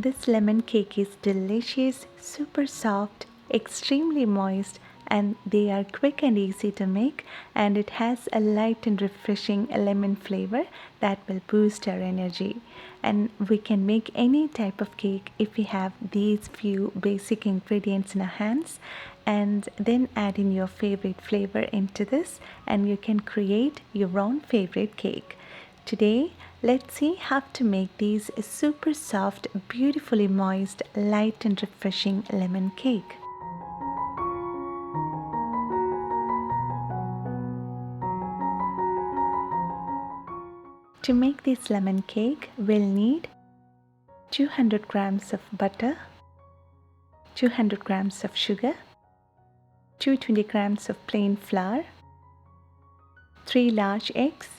This lemon cake is delicious, super soft, extremely moist, and they are quick and easy to make, and it has a light and refreshing lemon flavor that will boost our energy. And we can make any type of cake if we have these few basic ingredients in our hands, and then add in your favorite flavor into this, and you can create your own favorite cake. Today, let's see how to make these super soft, beautifully moist, light and refreshing lemon cake. To make this lemon cake, we'll need 200 grams of butter, 200 grams of sugar, 220 grams of plain flour, 3 large eggs,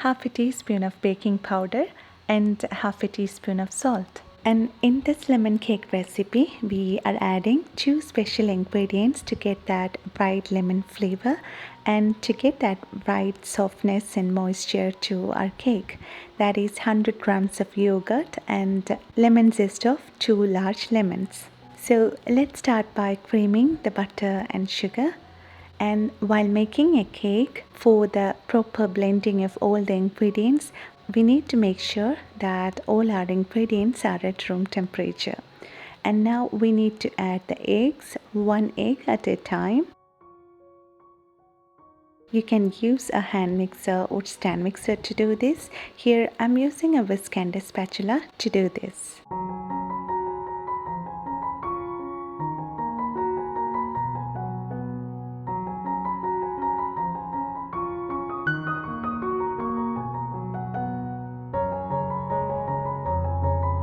half a teaspoon of baking powder, and half a teaspoon of salt. And in this lemon cake recipe, we are adding 2 special ingredients to get that bright lemon flavor and to get that right softness and moisture to our cake. That is 100 grams of yogurt and lemon zest of 2 large lemons. So let's start by creaming the butter and sugar. And while making a cake, for the proper blending of all the ingredients, we need to make sure that all our ingredients are at room temperature. And now we need to add the eggs, 1 egg at a time. You can use a hand mixer or stand mixer to do this. Here I'm using a whisk and a spatula to do this.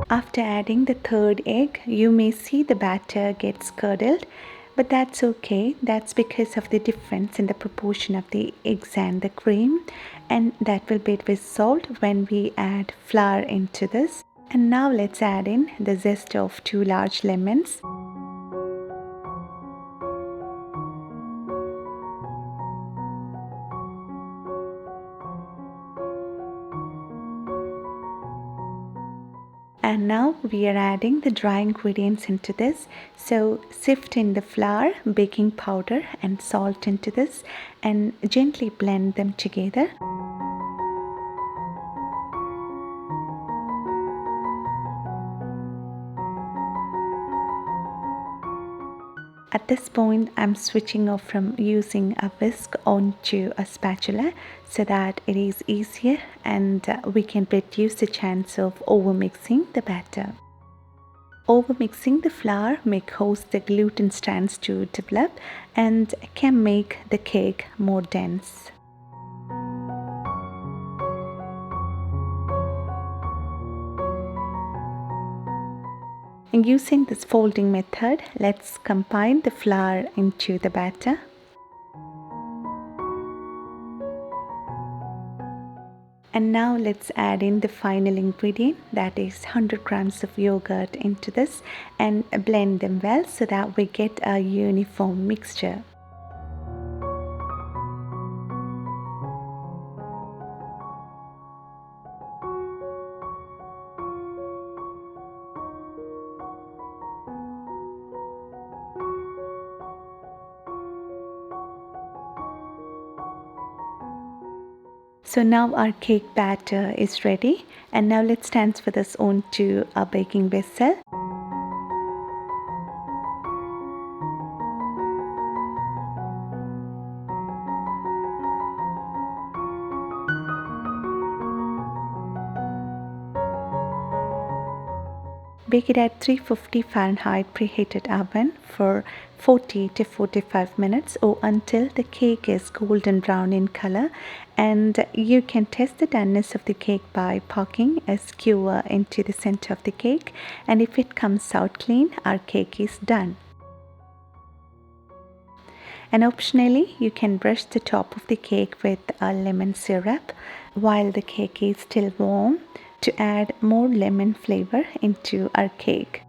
After adding the third egg, you may see the batter gets curdled, but that's okay. That's because of the difference in the proportion of the eggs and the cream, and that will be resolved when we add flour into this. And now let's add in the zest of 2 large lemons. And now we are adding the dry ingredients into this. So sift in the flour, baking powder and salt into this and gently blend them together. At this point, I'm switching off from using a whisk onto a spatula so that it is easier and we can reduce the chance of overmixing the batter. Overmixing the flour may cause the gluten strands to develop and can make the cake more dense. And using this folding method, let's combine the flour into the batter. And now let's add in the final ingredient, that is 100 grams of yogurt into this, and blend them well so that we get a uniform mixture. So now our cake batter is ready, and now let's transfer this onto a baking vessel. Bake it at 350 Fahrenheit preheated oven for 40 to 45 minutes or until the cake is golden brown in color, and you can test the doneness of the cake by poking a skewer into the center of the cake, and if it comes out clean, our cake is done. And optionally, you can brush the top of the cake with a lemon syrup while the cake is still warm to add more lemon flavor into our cake.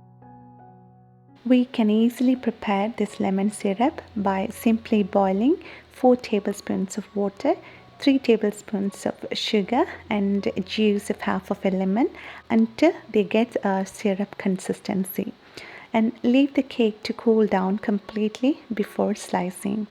We can easily prepare this lemon syrup by simply boiling 4 tablespoons of water 3 tablespoons of sugar and juice of half of a lemon until they get a syrup consistency, and leave the cake to cool down completely before slicing.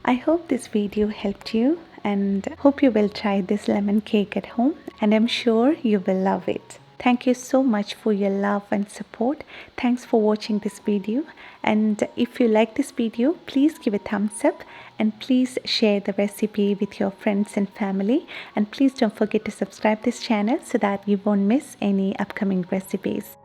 I hope this video helped you and hope you will try this lemon cake at home, and I'm sure you will love it. Thank you so much for your love and support. Thanks for watching this video, and if you like this video, please give a thumbs up and please share the recipe with your friends and family, and please don't forget to subscribe this channel so that you won't miss any upcoming recipes.